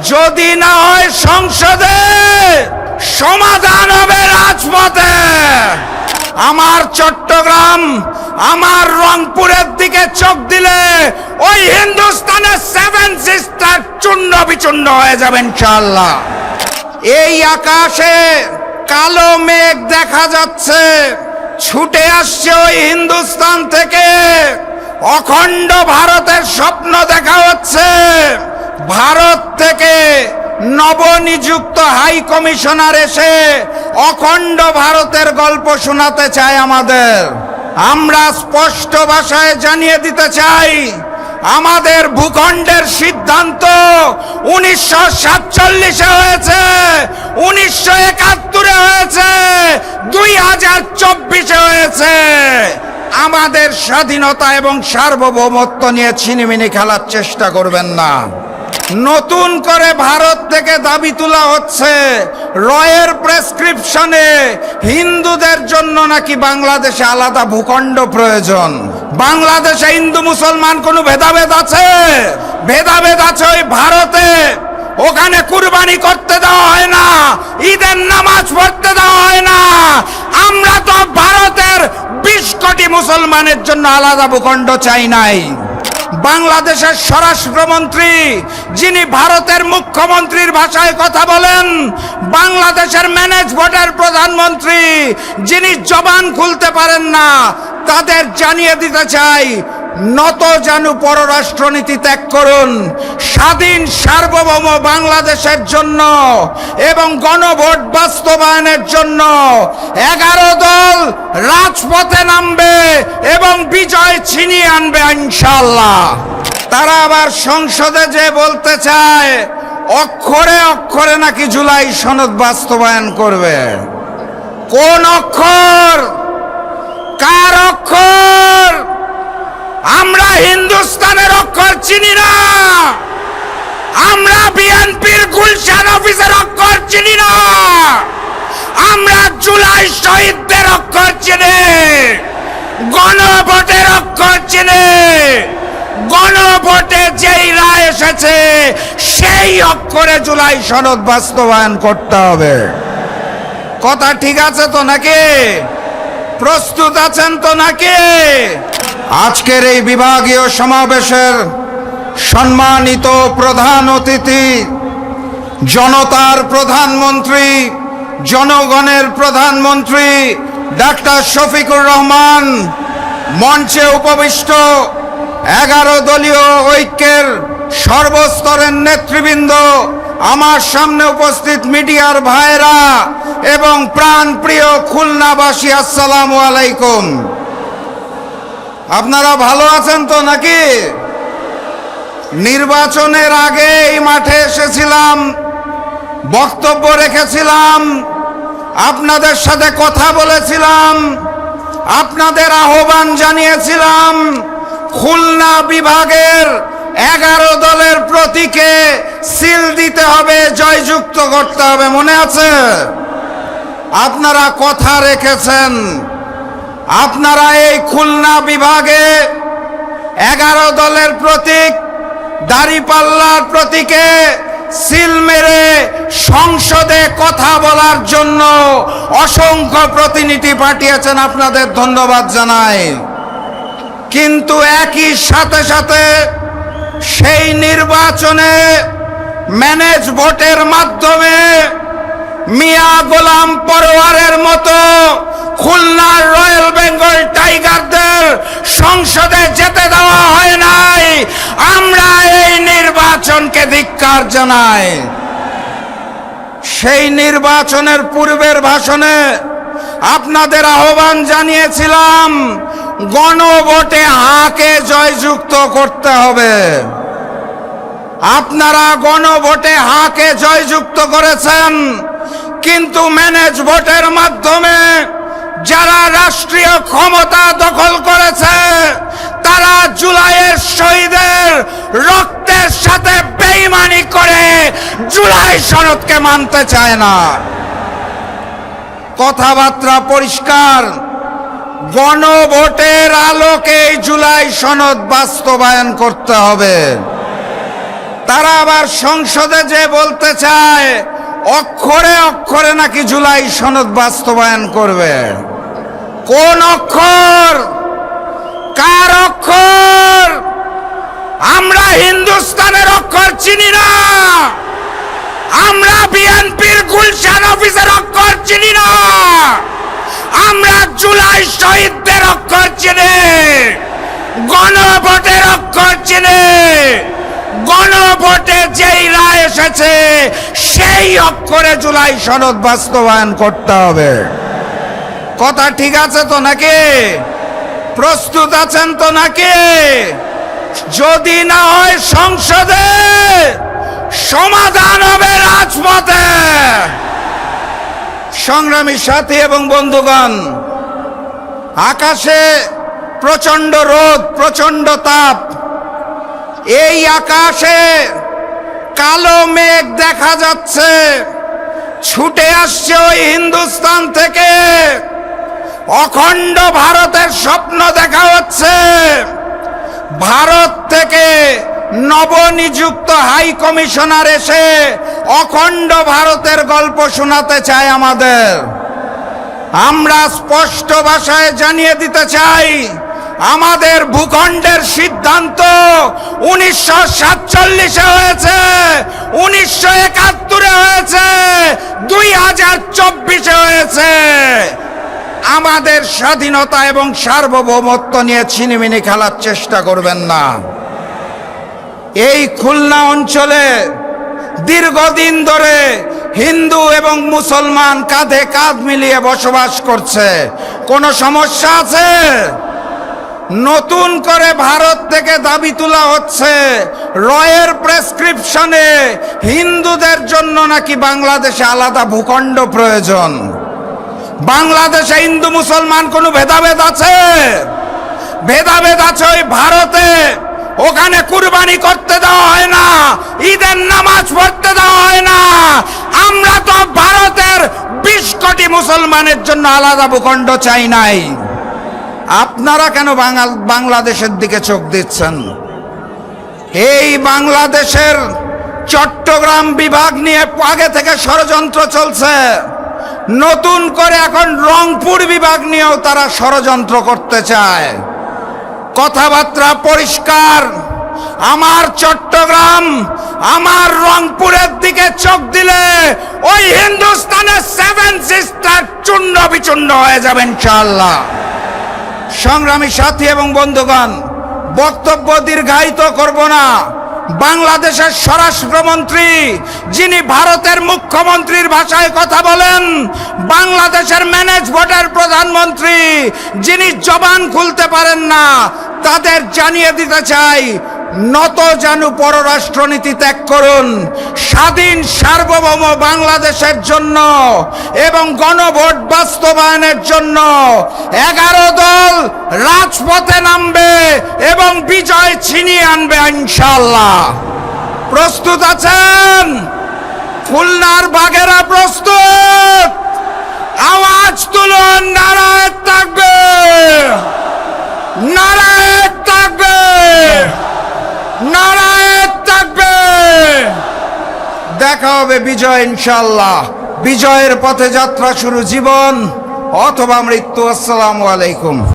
যদি না হয় সংসদে, সমাধান হবে রাজপথে। আমার চট্টগ্রাম, আমার রংপুরের দিকে চোখ দিলে ওই হিন্দুস্তানের 7 সিস্টার চূর্ণ বিচূর্ণ হয়ে যাবে ইনশাআল্লাহ। এই আকাশে কালো মেঘ দেখা যাচ্ছে, ছুটে আসছে ওই হিন্দুস্তান থেকে। অখণ্ড ভারতের স্বপ্ন দেখা হচ্ছে। ভারত থেকে নবনিযুক্ত হাই কমিশনার এসে অখণ্ড ভারতের গল্প শোনাতে চায় আমাদের। আমরা স্পষ্ট ভাষায় জানিয়ে দিতে চাই, আমাদের ভূখণ্ডের সিদ্ধান্ত 1947-এ হয়েছে, 1971-এ হয়েছে, 2024-এ হয়েছে। আমাদের স্বাধীনতা এবং সার্বভৌমত্ব নিয়ে ছিনিমিনি খেলার চেষ্টা করবেন না। নতুন করে ভারত থেকে দাবি তোলা হচ্ছে রয়ের প্রেসক্রিপশনে হিন্দুদের জন্য নাকি বাংলাদেশে আলাদা ভূখণ্ড প্রয়োজন। বাংলাদেশে হিন্দু মুসলমান কোনো ভেদাভেদ আছে? ভেদাভেদ আছে ওই ভারতে। ওখানে কুরবানি করতে দেওয়া হয় না, ঈদের নামাজ পড়তে দেওয়া হয় না। আমরা তো ভারতের 20 কোটি মুসলমানের জন্য আলাদা ভূখণ্ড চাই নাই। বাংলাদেশের স্বরাষ্ট্রমন্ত্রী, যিনি ভারতের মুখ্যমন্ত্রীর ভাষায় কথা বলেন, বাংলাদেশের ম্যানেজ বোর্ডের প্রধানমন্ত্রী, যিনি জবান খুলতে পারেন না, তাদের জানিয়ে দিতে চাই, নত জানু পররাষ্ট্রনীতি ত্যাগ করুন। স্বাধীন সার্বভৌম বাংলাদেশের জন্য এবং গণভোট বাস্তবায়নের জন্য 11 দল রাজপথে নামবে এবং বিজয় ছিনিয়ে আনবে ইনশাআল্লাহ। তারা আবার সংসদে যে বলতে চায় অক্ষরে অক্ষরে নাকি জুলাই সনদ বাস্তবায়ন করবে। কোন অক্ষর? কার অক্ষর? আমরা হিন্দুস্তানের অক্ষর চিনি না, আমরা বিএনপির গুলশান অফিসের অক্ষর চিনি না, আমরা জুলাই শহীদদের অক্ষর চিনি, গণভোটের অক্ষর চিনি। গণভোটে যেই রায় এসেছে সেই অক্ষরে জুলাই সনদ বাস্তবায়ন করতে হবে। কথা ঠিক আছে তো নাকি? প্রস্তুত আছেন তো নাকি? আজকের এই বিভাগীয় সমাবেশের সম্মানিত প্রধান অতিথি, জনতার প্রধানমন্ত্রী, জনগণের প্রধানমন্ত্রী ডাক্তার শফিকুর রহমান, মঞ্চে উপবিষ্ট 11 দলীয় ঐক্যের সর্বস্তরের নেতৃবৃন্দ, আমার সামনে উপস্থিত মিডিয়ার ভাইরা এবং প্রাণপ্রিয় খুলনাবাসী, আসসালামু আলাইকুম। আপনারা ভালো আছেন তো নাকি? নির্বাচনের আগে এই মাঠে এসেছিলাম, বক্তব্য রেখেছিলাম, আপনাদের সাথে কথা বলেছিলাম, আপনাদের আহ্বান জানিয়েছিলাম খুলনা বিভাগের 11 দলের প্রতীকে সিল দিতে হবে, জয়যুক্ত করতে হবে। মনে আছে? আপনারা কথা রেখেছেন। আপনারা এই খুলনা বিভাগে 11 দলের প্রতীক দাঁড়িপাল্লার প্রতীকে সিল মেরে সংসদে কথা বলার জন্য অসংখ্য প্রতিনিধি পাঠিয়েছেন, আপনাদের ধন্যবাদ জানাই। কিন্তু একই সাথে সাথে সেই নির্বাচনে ম্যানেজ ভোটের মাধ্যমে মিয়া গোলাম পরোয়ারের মতো খুলনার রয়্যাল বেঙ্গল টাইগারদের সংসদে যেতে দেওয়া হয় নাই। আমরা এই নির্বাচনকে ধিক্কার জানাই। সেই নির্বাচনের পূর্বের ভাষণে আপনাদের আহ্বান জানিয়েছিলাম গণভোটে হাকে জয়যুক্ত করতে হবে। আপনারা গণভোটে হাকে জয়যুক্ত করেছেন, কিন্তু ম্যানেজ ভোটের মাধ্যমে যারা রাষ্ট্রীয় ক্ষমতা দখল করেছে তারা জুলাইয়ের শহীদের রক্তের সাথে বেঈমানি করে জুলাই সনদকে মানতে চায় না। কথাবার্তা পরিষ্কার, গণভোটের আলোকে জুলাই সনদ বাস্তবায়ন করতে হবে। তারা আবার সংসদে যে বলতে চায় অক্ষরে অক্ষরে নাকি জুলাই সনদ বাস্তবায়ন করবে। কোন অক্ষর, কার অক্ষর? আমরা হিন্দুস্তানের অক্ষর চিনি না, আমরা বিএনপির গুলশান অফিসের অক্ষর চিনি না, আমরা জুলাই শহীদদের অক্ষর চিনি, গণভোটের অক্ষর চিনি। গণভোটে যেই রায় এসেছে সেই অক্ষরে জুলাই সনদ বাস্তবায়ন করতে হবে। কথা ঠিক আছে তো নাকি? প্রস্তুত আছেন তো নাকি? যদি না হয় সংসদে, সমাধান হবে রাজপথে। সংগ্রামী সাথী এবং বন্ধুগণ, আকাশে প্রচন্ড রোদ, প্রচন্ড তাপ। এই আকাশে কালো মেঘ দেখা যাচ্ছে, ছুটে আসছে ওই হিন্দুস্তান থেকে। অখণ্ড ভারতের স্বপ্ন দেখা হচ্ছে। ভারত থেকে নবনিযুক্ত হাই কমিশনার এসে অখণ্ড ভারতের গল্প শোনাতে চায় আমাদের। আমরা স্পষ্ট ভাষায় জানিয়ে দিতে চাই, আমাদের ভূখণ্ডের সিদ্ধান্ত 1947-এ হয়েছে, 1971-এ হয়েছে, 2024-এ হয়েছে। আমাদের স্বাধীনতা এবং সার্বভৌমত্ব নিয়ে ছিনিমিনি খেলার চেষ্টা করবেন না। এই খুলনা অঞ্চলে দীর্ঘদিন ধরে হিন্দু এবং মুসলমান কাঁধে কাঁধ মিলিয়ে বসবাস করছে। কোনো সমস্যা আছে? নতুন করে ভারত থেকে দাবি তোলা হচ্ছে রয়ের প্রেসক্রিপশনে হিন্দুদের জন্য নাকি বাংলাদেশে আলাদা ভূখণ্ড প্রয়োজন। বাংলাদেশে হিন্দু মুসলমান কোনো ভেদাভেদ আছে? ভেদাভেদ আছে ওই ভারতে। ওখানে কুরবানি করতে দেওয়া হয় না, ঈদের নামাজ পড়তে দেওয়া হয় না। আমরা তো ভারতের 20 কোটি মুসলমানের জন্য আলাদা ভূখণ্ড চাই নাই। আপনারা কেন বাংলাদেশের দিকে চোখ দিচ্ছেন? এই বাংলাদেশের চট্টগ্রাম বিভাগ নিয়ে আগে থেকে ষড়যন্ত্র চলছে। নতুন করে এখন রংপুর বিভাগ নিয়েও তারা ষড়যন্ত্র করতে চায়। কথাবার্তা পরিষ্কার, আমার চট্টগ্রাম, আমার রংপুরের দিকে চোখ দিলে ওই হিন্দুস্তানের 7 সিস্টার চূর্ণ বিচূর্ণ হয়ে যাবে ইনশাআল্লাহ। সংগ্রামী সাথী এবং বন্ধুগণ, বক্তব্য দীর্ঘায়িত করব না। বাংলাদেশের স্বরাষ্ট্রমন্ত্রী, যিনি ভারতের মুখ্যমন্ত্রীর ভাষায় কথা বলেন, বাংলাদেশের ম্যানেজ বোর্ডের প্রধানমন্ত্রী, যিনি জবান খুলতে পারেন না, তাদের জানিয়ে দিতে চাই, নত জানু পররাষ্ট্রনীতি ত্যাগ করুন। স্বাধীন সার্বভৌম বাংলাদেশের জন্য এবং গণভোট বাস্তবায়নের জন্য 11 দল রাজপথে নামবে এবং বিজয় ছিনিয়ে আনবে ইনশাআল্লাহ। প্রস্তুত আছেন? খুলনার বাঘেরা প্রস্তুত? আওয়াজ তুলুন, নারায়ে তাকবীর, নারায়ে তাকবীর, নারায়ে তাকবীর। দেখা হবে বিজয় ইনশাআল্লাহ। বিজয়ের পথে যাত্রা শুরু, জীবন অথবা মৃত্যু। আসসালামু আলাইকুম।